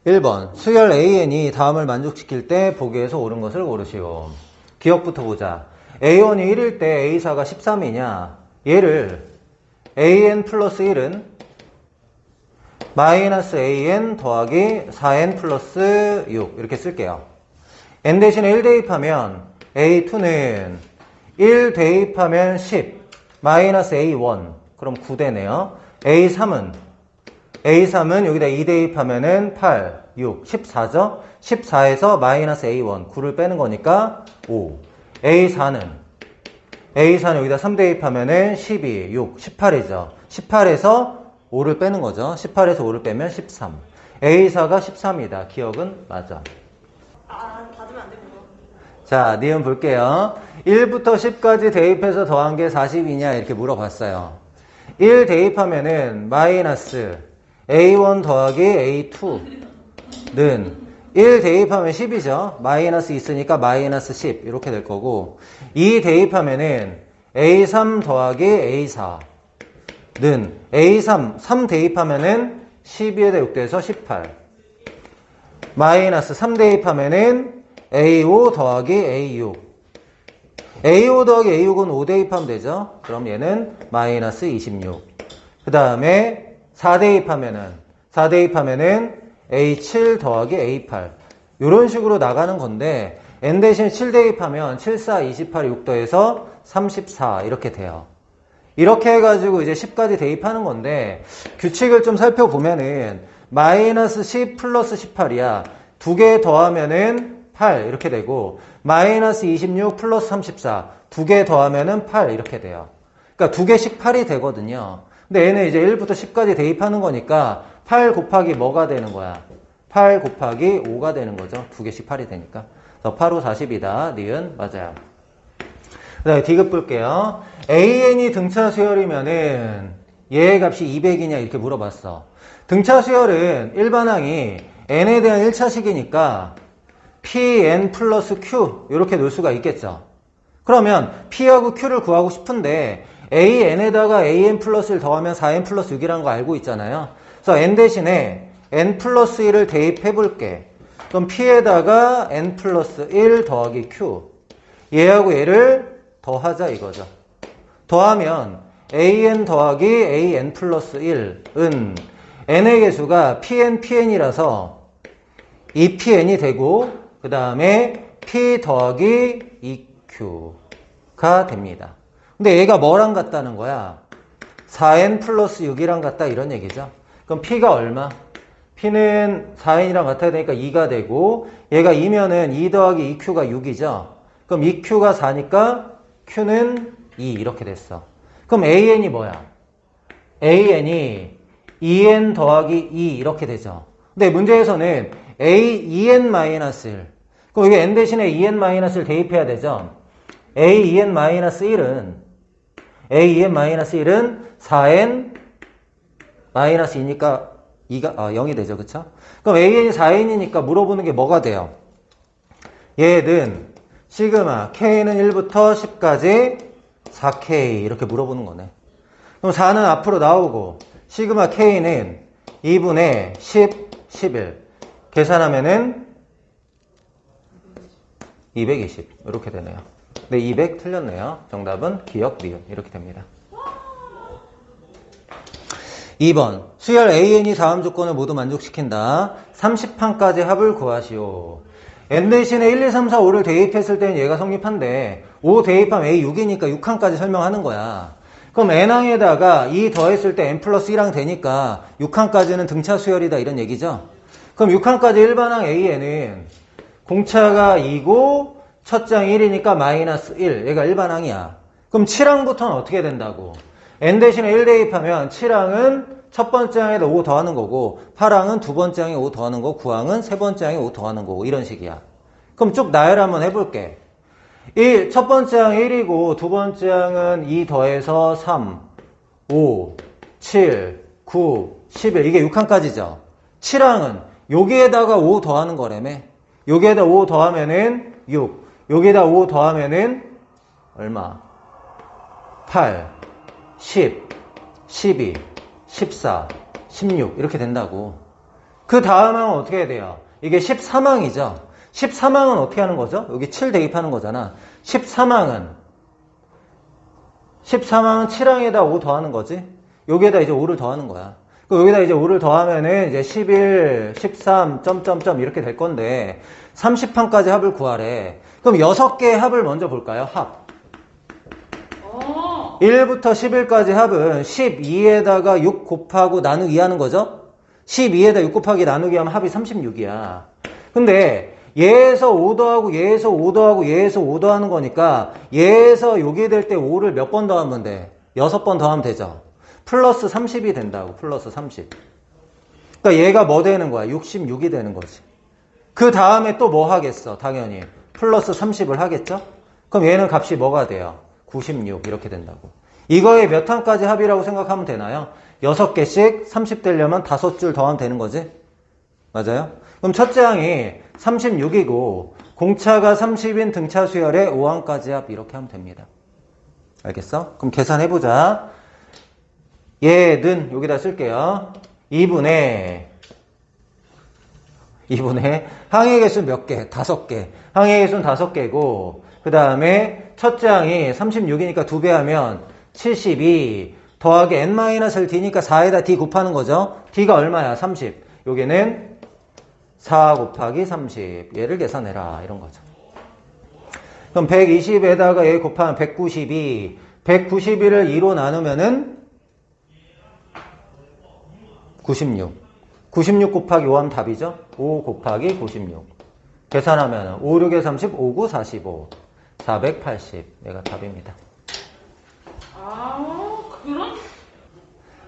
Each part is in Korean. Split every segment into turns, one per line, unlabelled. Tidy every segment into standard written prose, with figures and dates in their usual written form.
1번 수열 AN이 다음을 만족시킬 때 보기에서 옳은 것을 고르시오. 기억부터 보자. A1이 1일 때 A4가 13이냐, 얘를 AN 플러스 1은 마이너스 AN 더하기 4N 플러스 6 이렇게 쓸게요. N 대신에 1 대입하면 A2는 1 대입하면 10 마이너스 A1 그럼 9 되네요. A3은 여기다 2 대입하면은 8, 6, 14죠? 14에서 마이너스 A1 9를 빼는 거니까 5. A4는 여기다 3 대입하면은 12, 6, 18이죠. 18에서 5를 빼는 거죠. 18에서 5를 빼면 13. A4가 13이다. 기억은 맞아.
받으면 안 되구나.
자, 니은 볼게요. 1부터 10까지 대입해서 더한 게 40이냐 이렇게 물어봤어요. 1 대입하면은 마이너스 A1 더하기 A2는 1 대입하면 10이죠. 마이너스 있으니까 마이너스 10 이렇게 될 거고 2 대입하면은 A3 더하기 A4는 A3 3 대입하면은 12에다 6 돼서 18 마이너스 3 대입하면은 A5 더하기 A6 A5 더하기 A6은 5 대입하면 되죠. 그럼 얘는 마이너스 26. 그 다음에 4 대입하면은 A7 더하기 A8 이런 식으로 나가는 건데 N 대신 7 대입하면 7, 4, 28, 6 더해서 34 이렇게 돼요. 이렇게 해가지고 이제 10까지 대입하는 건데 규칙을 좀 살펴보면은 마이너스 10 플러스 18이야. 두 개 더하면은 8 이렇게 되고 마이너스 26 플러스 34 두 개 더하면은 8 이렇게 돼요. 그러니까 두 개씩 8이 되거든요. 근데 얘는 이제 1부터 10까지 대입하는 거니까 8 곱하기 뭐가 되는 거야? 8 곱하기 5가 되는 거죠. 두 개씩 8이 되니까. 그래서 8, 5, 40이다. 니은 맞아요. 그 다음에 D급 볼게요. AN이 등차 수열이면은 얘의 값이 200이냐 이렇게 물어봤어. 등차 수열은 일반항이 N에 대한 1차식이니까 Pn 플러스 Q 이렇게 놓을 수가 있겠죠. 그러면 P하고 Q를 구하고 싶은데 AN에다가 AN 플러스 1 더하면 4N 플러스 6이라는 거 알고 있잖아요. 그래서 N 대신에 N 플러스 1을 대입해 볼게. 그럼 P에다가 N 플러스 1 더하기 Q 얘하고 얘를 더하자 이거죠. 더하면 AN 더하기 AN 플러스 1은 N의 개수가 PN이라서 2PN이 되고 그 다음에 P 더하기 EQ가 됩니다. 근데 얘가 뭐랑 같다는 거야? 4N 플러스 6이랑 같다 이런 얘기죠. 그럼 P가 얼마? P는 4N이랑 같아야 되니까 2가 되고 얘가 2면은 2 더하기 EQ가 6이죠. 그럼 EQ가 4니까 Q는 2 이렇게 됐어. 그럼 AN이 뭐야? AN이 2N 더하기 2 이렇게 되죠. 근데 문제에서는 A2N-1 그럼 여기 N 대신에 2N-1을 대입해야 되죠. A2N-1은 4N -2니까 2가 0이 되죠. 그쵸? 그럼 AN이 4N이니까 물어보는 게 뭐가 돼요? 얘는 시그마 K는 1부터 10까지 4K 이렇게 물어보는 거네. 그럼 4는 앞으로 나오고 시그마 K는 2분의 10, 11 계산하면은 220 이렇게 되네요. 네, 200 틀렸네요. 정답은 기억, 니은 이렇게 됩니다. 2번 수열 AN이 다음 조건을 모두 만족시킨다. 30판까지 합을 구하시오. N 대신에 1, 2, 3, 4, 5를 대입했을 때는 얘가 성립한데 5 대입하면 A6이니까 6항까지 설명하는 거야. 그럼 N항에다가 2 더했을 때 N 플러스 1항 되니까 6항까지는 등차 수열이다 이런 얘기죠. 그럼 6항까지 일반항 AN은 공차가 2고 첫 장 1이니까 마이너스 1 얘가 일반항이야. 그럼 7항부터는 어떻게 된다고? N 대신에 1 대입하면 7항은 첫 번째 항에다 5 더하는 거고 8항은 두 번째 항에 5 더하는 거고 9항은 세 번째 항에 5 더하는 거고 이런 식이야. 그럼 쭉 나열 한번 해볼게. 첫 번째 항 1이고 두 번째 항은 2 더해서 3, 5, 7, 9, 11 이게 6항까지죠. 7항은 여기에다가 5 더하는 거라며. 여기에다 5 더하면은 6 여기에다 5 더하면은 얼마? 8, 10, 12, 14, 16 이렇게 된다고. 그 다음 항은 어떻게 해야 돼요? 이게 13항이죠. 13항은 어떻게 하는 거죠? 여기 7 대입하는 거잖아. 13항은 7항에다 5 더하는 거지. 여기에다 이제 5를 더하는 거야. 그 여기다 이제 5를 더하면은 이제 11, 13, 점점점 이렇게 될 건데 30항까지 합을 구하래. 그럼 6개의 합을 먼저 볼까요? 합. 1부터 11까지 합은 12에다가 6 곱하고 나누기 하는 거죠? 12에다 6 곱하기 나누기 하면 합이 36이야. 근데 얘에서 5 더하고 얘에서 5 더하고 얘에서 5 더하는 거니까 얘에서 여기 될 때 5를 몇 번 더하면 돼? 6번 더하면 되죠. 플러스 30이 된다고. 플러스 30. 그러니까 얘가 뭐 되는 거야? 66이 되는 거지. 그 다음에 또 뭐 하겠어? 당연히 플러스 30을 하겠죠? 그럼 얘는 값이 뭐가 돼요? 96 이렇게 된다고. 이거의 몇 항까지 합이라고 생각하면 되나요? 6개씩 30 되려면 5줄 더하면 되는 거지? 맞아요? 그럼 첫째 항이 36이고 공차가 30인 등차 수열의 5항까지 합 이렇게 하면 됩니다. 알겠어? 그럼 계산해보자. 얘는 여기다 쓸게요. 2분의 항의 개수는 몇 개? 5개. 항의 개수는 5개고 그 다음에 첫째 항이 36이니까 2배 하면 72 더하기 n-를 d니까 4에다 d 곱하는 거죠. d가 얼마야? 30. 여기는 4 곱하기 30. 얘를 계산해라. 이런 거죠. 그럼 120에다가 얘 곱하면 192. 192를 2로 나누면은 96. 96 곱하기 5 하면 답이죠. 5 곱하기 96. 계산하면 5, 6에 30, 5, 9, 45. 480. 얘가 답입니다.
그런?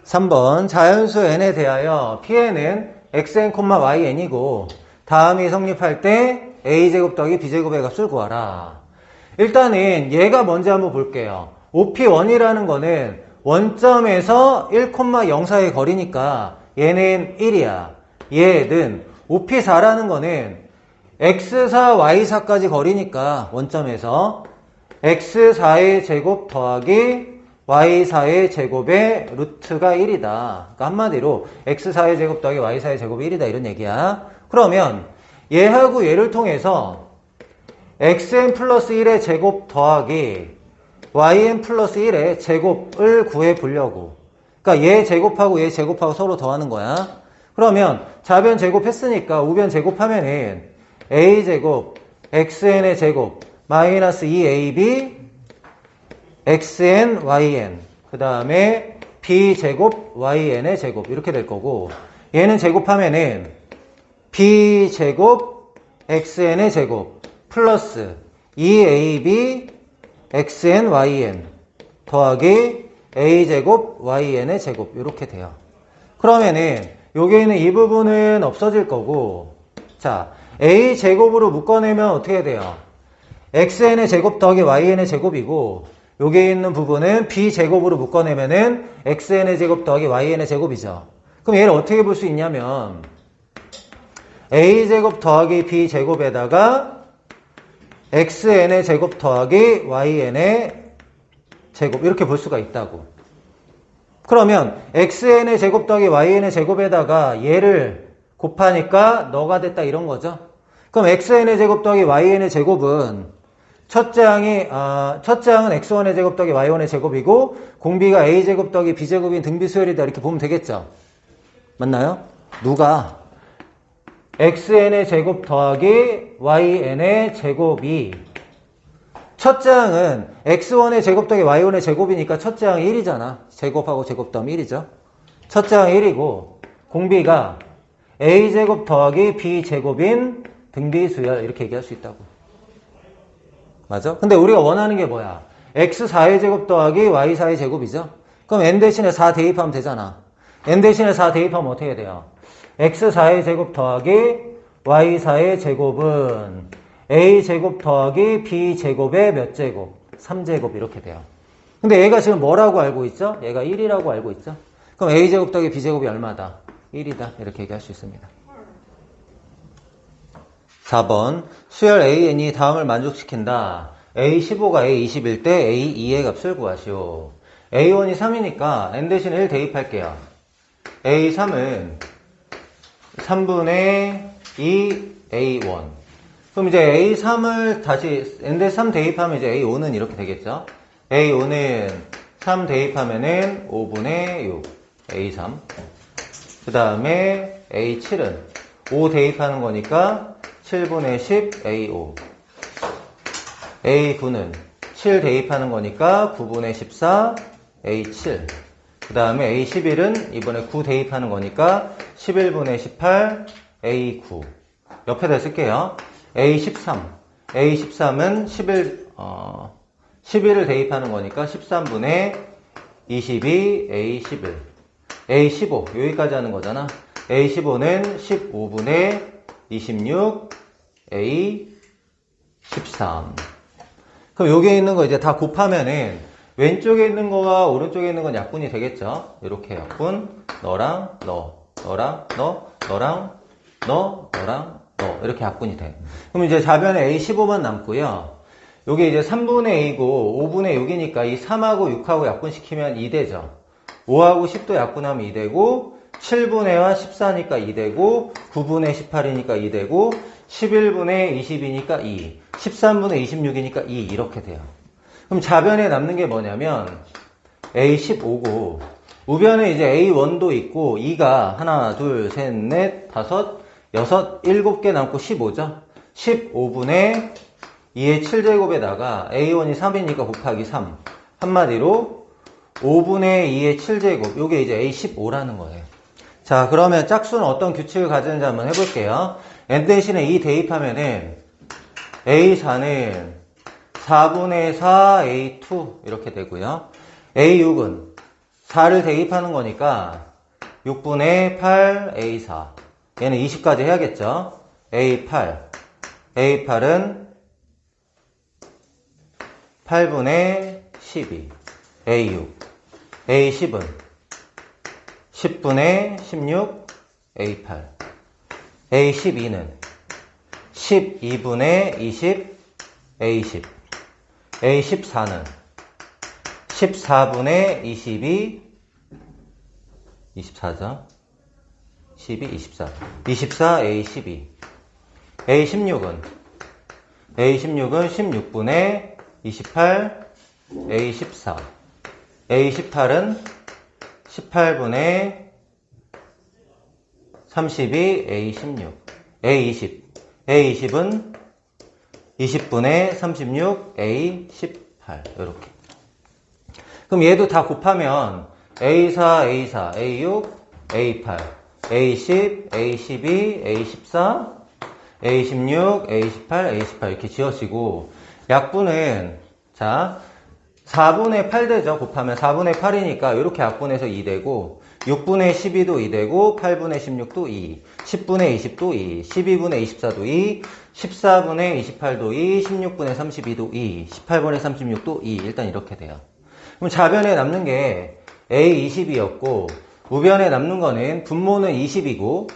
3번 자연수 n에 대하여 Pn은 xn, yn이고 다음이 성립할 때 a제곱 더하기 b제곱의 값을 구하라. 일단은 얘가 뭔지 한번 볼게요. OP1이라는 거는 원점에서 1,04의 거리니까 얘는 1이야. 얘는 OP4라는 거는 x4, y4까지 거리니까 원점에서 x4의 제곱 더하기 y4의 제곱의 루트가 1이다. 그러니까 한마디로 x4의 제곱 더하기 y4의 제곱이 1이다 이런 얘기야. 그러면 얘하고 얘를 통해서 xn 플러스 1의 제곱 더하기 yn 플러스 1의 제곱을 구해보려고. 그러니까 얘 제곱하고 얘 제곱하고 서로 더하는 거야. 그러면 좌변 제곱했으니까 우변 제곱하면은 a제곱 xn의 제곱 마이너스 2ab xn yn 그 다음에 b제곱 yn의 제곱 이렇게 될 거고 얘는 제곱하면은 b제곱 xn의 제곱 플러스 2ab xn yn 더하기 a제곱 yn의 제곱 이렇게 돼요. 그러면은 여기 있는 이 부분은 없어질 거고 자 a제곱으로 묶어내면 어떻게 돼요? xn의 제곱 더하기 yn의 제곱이고 여기 있는 부분은 b제곱으로 묶어내면은 xn의 제곱 더하기 yn의 제곱이죠. 그럼 얘를 어떻게 볼 수 있냐면 a제곱 더하기 b제곱에다가 xn의 제곱 더하기 yn의 제곱 이렇게 볼 수가 있다고. 그러면 xn의 제곱 더하기 yn의 제곱에다가 얘를 곱하니까 너가 됐다 이런 거죠. 그럼 xn의 제곱 더하기 yn의 제곱은 첫째 항은 x1의 제곱 더하기 y1의 제곱이고 공비가 a제곱 더하기 b제곱인 등비수열이다 이렇게 보면 되겠죠. 맞나요? 누가 xn의 제곱 더하기 yn의 제곱이 첫째 항은 x1의 제곱 더하기 y1의 제곱이니까 첫째 항이 1이잖아. 제곱하고 제곱 더하면 1이죠. 첫째 항이 1이고 공비가 a제곱 더하기 b제곱인 등비수열 이렇게 얘기할 수 있다고. 맞아? 근데 우리가 원하는 게 뭐야? x4의 제곱 더하기 y4의 제곱이죠? 그럼 n 대신에 4 대입하면 되잖아. n 대신에 4 대입하면 어떻게 돼요? x4의 제곱 더하기 y4의 제곱은 a제곱 더하기 b제곱의 몇 제곱? 3제곱 이렇게 돼요. 근데 얘가 지금 뭐라고 알고 있죠? 얘가 1이라고 알고 있죠? 그럼 a제곱 더하기 b제곱이 얼마다? 1이다. 이렇게 얘기할 수 있습니다. 4번 수열 AN이 다음을 만족시킨다. A15가 A20일 때 A2의 값을 구하시오. A1이 3이니까 n 대신에 1 대입할게요. A3은 3분의 2 A1. 그럼 이제 A3을 다시 N-3 대입하면 이제 A5는 이렇게 되겠죠. A5는 3 대입하면은 5분의 6 A3. 그 다음에 A7은 5 대입하는 거니까 7분의 10 A5. A9는 7 대입하는 거니까 9분의 14 A7. 그 다음에 A11은 이번에 9 대입하는 거니까 11분의 18 A9. 옆에다 쓸게요. A13. A13은 11을 대입하는 거니까 13분의 22 A11. A15. 여기까지 하는 거잖아. A15는 15분의 26 A13. 그럼 여기에 있는 거 이제 다 곱하면은 왼쪽에 있는 거와 오른쪽에 있는 건 약분이 되겠죠. 이렇게 약분. 너랑 너, 너랑 너, 너랑 너, 너랑 너 이렇게 약분이 돼. 그럼 이제 좌변에 A15만 남고요. 여기 이제 3분의 A고 5분의 6이니까 이 3하고 6하고 약분시키면 2되죠. 5하고 10도 약분하면 2되고 7분의 14니까 2되고 9분의 18이니까 2되고 11분의 20이니까 2 13분의 26이니까 2 이렇게 돼요. 그럼 좌변에 남는 게 뭐냐면 A15고 우변에 이제 A1도 있고 2가 하나 둘 셋 넷 다섯 여섯 7개 남고 15죠. 15분의 2의 7제곱에다가 A1이 3이니까 곱하기 3 한마디로 5분의 2의 7제곱 요게 이제 A15라는 거예요. 자 그러면 짝수는 어떤 규칙을 가지는지 한번 해볼게요. n 대신에 2 대입하면은 A4는 4분의 4 A2 이렇게 되고요. A6은 4를 대입하는 거니까 6분의 8 A4 얘는 20까지 해야겠죠. A8은 8분의 12 A6 A10은 10분의 16 A8 A12는 12분의 20 A10 A14는 14분의 22 24죠. 12, 24 24 A12 A16은 16분의 28 A14 A18은 18분의 32 A16 A20 A20은 20분의 36 A18 이렇게. 그럼 얘도 다 곱하면 A4 A4 A6 A8 A10 A12 A14 A16 A18 A18 이렇게 지어지고 약분은 자 4분의 8 되죠. 곱하면 4분의 8이니까 이렇게 약분해서 2 되고 6분의 12도 2 되고 8분의 16도 2 10분의 20도 2 12분의 24도 2 14분의 28도 2 16분의 32도 2 18분의 36도 2 일단 이렇게 돼요. 그럼 좌변에 남는 게 A20이었고 우변에 남는 거는 분모는 20이고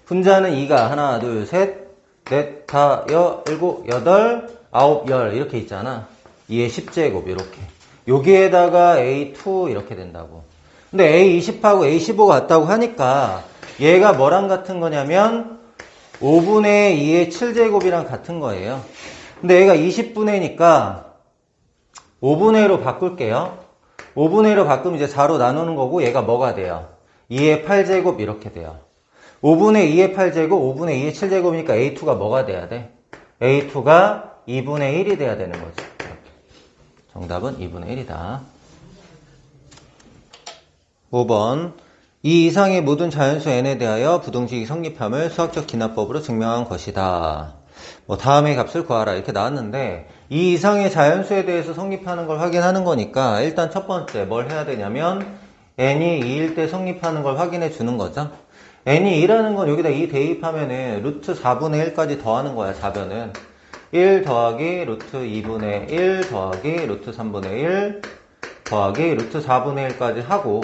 분자는 2가 하나 둘 셋 넷 다 일곱 여덟 아홉 열 이렇게 있잖아. 2의 10제곱 이렇게 여기에다가 A2 이렇게 된다고. 근데 A20하고 A15가 같다고 하니까 얘가 뭐랑 같은 거냐면 5분의 2의 7제곱이랑 같은 거예요. 근데 얘가 20분의 니까 5분의 1로 바꿀게요. 5분의 1로 바꾸면 이제 4로 나누는 거고 얘가 뭐가 돼요? 2의 8제곱 이렇게 돼요. 5분의 2의 8제곱, 5분의 2의 7제곱이니까 A2가 뭐가 돼야 돼? A2가 2분의 1이 돼야 되는 거죠. 이렇게. 정답은 2분의 1이다. 5번 이 이상의 모든 자연수 n에 대하여 부동식이 성립함을 수학적 기납법으로 증명한 것이다. 뭐 다음의 값을 구하라 이렇게 나왔는데 이 이상의 자연수에 대해서 성립하는 걸 확인하는 거니까 일단 첫 번째 뭘 해야 되냐면 n이 2일 때 성립하는 걸 확인해 주는 거죠. n이 2라는 건 여기다 2 대입하면은 루트 4분의 1까지 더하는 거야. 좌변은 1 더하기 루트 2분의 1 더하기 루트 3분의 1 더하기 루트 4분의 1까지 하고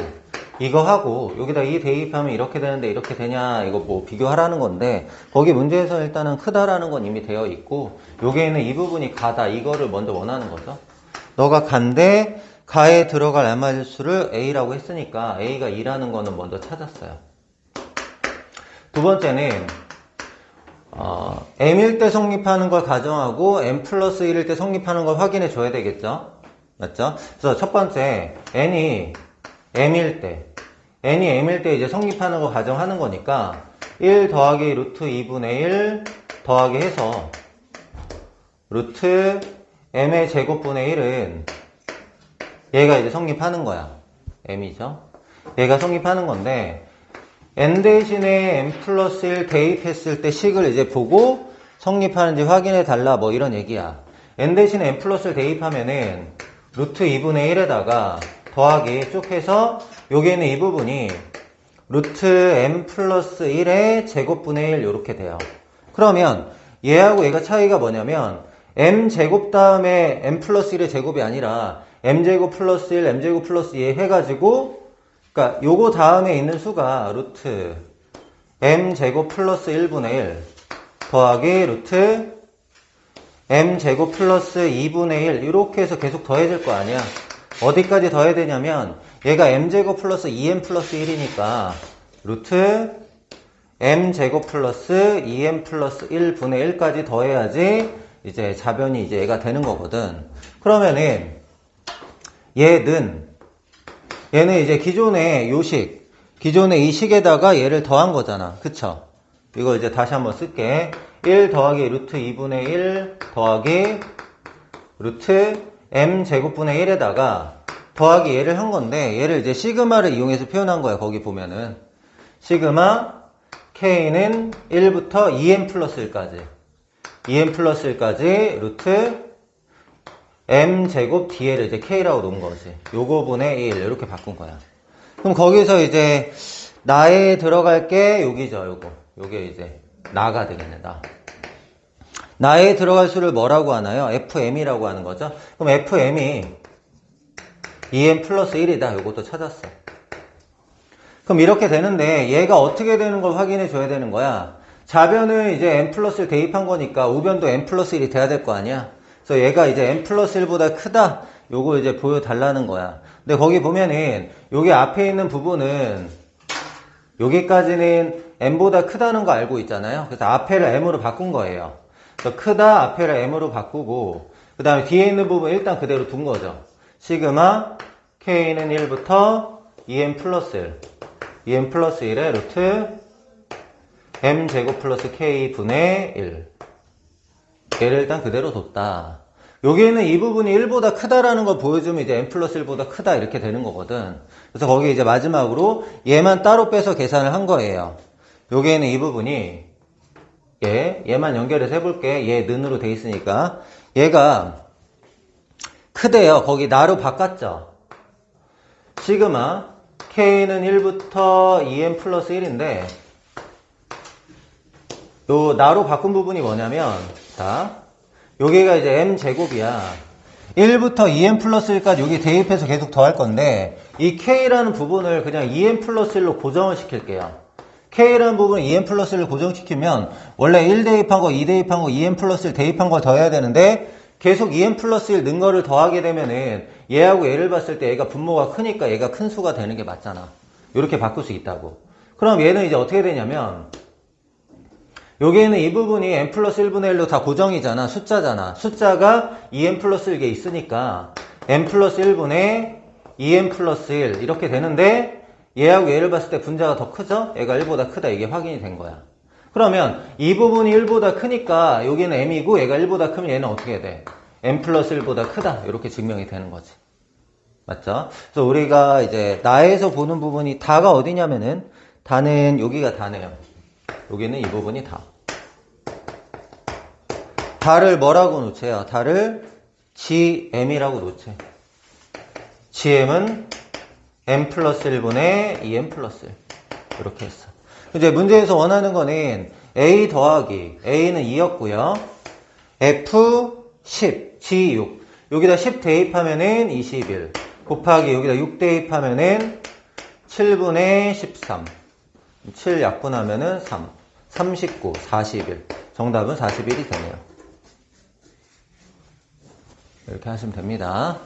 이거 하고 여기다 2 대입하면 이렇게 되는데 이렇게 되냐 이거 뭐 비교하라는 건데 거기 문제에서 일단은 크다라는 건 이미 되어 있고 여기에는 이 부분이 가다 이거를 먼저 원하는 거죠. 너가 간데 가에 들어갈 알맞을수를 A라고 했으니까 A가 2라는 거는 먼저 찾았어요. 두 번째는 m일 때 성립하는 걸 가정하고 m 플러스 1일 때 성립하는 걸 확인해 줘야 되겠죠? 맞죠? 그래서 첫 번째 n이 m일 때 이제 성립하는 걸 가정하는 거니까 1 더하기 루트 2분의 1 더하기 해서 루트 m의 제곱분의 1은 얘가 이제 성립하는 거야. m이죠. 얘가 성립하는 건데 n 대신에 m 플러스 1 대입했을 때 식을 이제 보고 성립하는지 확인해 달라 뭐 이런 얘기야. n 대신에 m 플러스 1 대입하면은 루트 2분의 1에다가 더하기 쭉 해서 여기 있는 이 부분이 루트 m 플러스 1의 제곱분의 1 이렇게 돼요. 그러면 얘하고 얘가 차이가 뭐냐면 m 제곱 다음에 m 플러스 1의 제곱이 아니라 m 제곱 플러스 1, m 제곱 플러스 2 해가지고 그러니까 요거 다음에 있는 수가 루트 m 제곱 플러스 1분의 1 더하기 루트 m 제곱 플러스 2분의 1 이렇게 해서 계속 더해질 거 아니야. 어디까지 더해야 되냐면 얘가 m 제곱 플러스 2m 플러스 1이니까 루트 m 제곱 플러스 2m 플러스 1분의 1까지 더해야지 이제 자변이 이제 얘가 되는 거거든. 그러면은 얘는 이제 기존의 요식, 기존의 이 식에다가 얘를 더한 거잖아. 그쵸? 이거 이제 다시 한번 쓸게. 1 더하기 루트 2분의 1 더하기 루트 m 제곱분의 1에다가 더하기 얘를 한 건데 얘를 이제 시그마를 이용해서 표현한 거야. 거기 보면은 시그마 k는 1부터 2m 플러스 1까지 2m 플러스 1까지 루트 m 제곱 dl을 이제 k라고 놓은 거지. 요거 분의 1 이렇게 바꾼 거야. 그럼 거기서 이제 나에 들어갈 게 여기죠. 요게 이제 나가 되겠네. 나에 들어갈 수를 뭐라고 하나요? fm이라고 하는 거죠. 그럼 fm이 2m 플러스 1이다. 요것도 찾았어. 그럼 이렇게 되는데 얘가 어떻게 되는 걸 확인해 줘야 되는 거야. 좌변을 이제 m 플러스 1 대입한 거니까 우변도 m 플러스 1이 돼야 될 거 아니야. 그래서 얘가 이제 m 플러스 1보다 크다. 요거 이제 보여달라는 거야. 근데 거기 보면은 여기 앞에 있는 부분은 여기까지는 m보다 크다는 거 알고 있잖아요. 그래서 앞에를 m으로 바꾼 거예요. 그래서 크다 앞에를 m으로 바꾸고 그 다음에 뒤에 있는 부분 일단 그대로 둔 거죠. 시그마 k는 1부터 2m 플러스 1 2m 플러스 1의 루트 m 제곱 플러스 k 분의 1 얘를 일단 그대로 뒀다. 여기에는 이 부분이 1보다 크다라는 걸 보여주면 이제 m 플러스 1보다 크다 이렇게 되는 거거든. 그래서 거기 이제 마지막으로 얘만 따로 빼서 계산을 한 거예요. 여기에는 이 부분이 얘만 연결해서 해볼게. 얘 는으로 돼 있으니까 얘가 크대요. 거기 나로 바꿨죠. 시그마 k는 1부터 2m 플러스 1인데 요 나로 바꾼 부분이 뭐냐면 자 여기가 이제 m 제곱이야. 1부터 2m 플러스 1까지 여기 대입해서 계속 더할 건데 이 k라는 부분을 그냥 2m 플러스 1로 고정을 시킬게요. k라는 부분을 2m 플러스 1로 고정시키면 원래 1 대입한 거, 2 대입한 거, 2m 플러스 1 대입한 걸 더해야 되는데 계속 2m 플러스 1 는 거를 더하게 되면은 얘하고 얘를 봤을 때 얘가 분모가 크니까 얘가 큰 수가 되는 게 맞잖아. 이렇게 바꿀 수 있다고. 그럼 얘는 이제 어떻게 되냐면 여기에는 이 부분이 m 플러스 1분의 1로 다 고정이잖아. 숫자잖아. 숫자가 2m 플러스 1개 있으니까 m 플러스 1분의 2m 플러스 1 이렇게 되는데 얘하고 얘를 봤을 때 분자가 더 크죠? 얘가 1보다 크다. 이게 확인이 된 거야. 그러면 이 부분이 1보다 크니까 여기는 m이고 얘가 1보다 크면 얘는 어떻게 돼? m 플러스 1보다 크다. 이렇게 증명이 되는 거지. 맞죠? 그래서 우리가 이제 나에서 보는 부분이 다가 어디냐면은 다는 여기가 다네요. 여기는 이 부분이 다. 다를 뭐라고 놓채요? 다를 gm이라고 놓채. gm은 m 플러스 1분의 2m 플러스 1. 이렇게 했어. 이제 문제에서 원하는 거는 a 더하기 a는 2였고요. f 10, g 6. 여기다 10 대입하면은 21. 곱하기 여기다 6 대입하면은 7분의 13. 7 약분하면은 3. 39, 41. 정답은 41이 되네요. 이렇게 하시면 됩니다.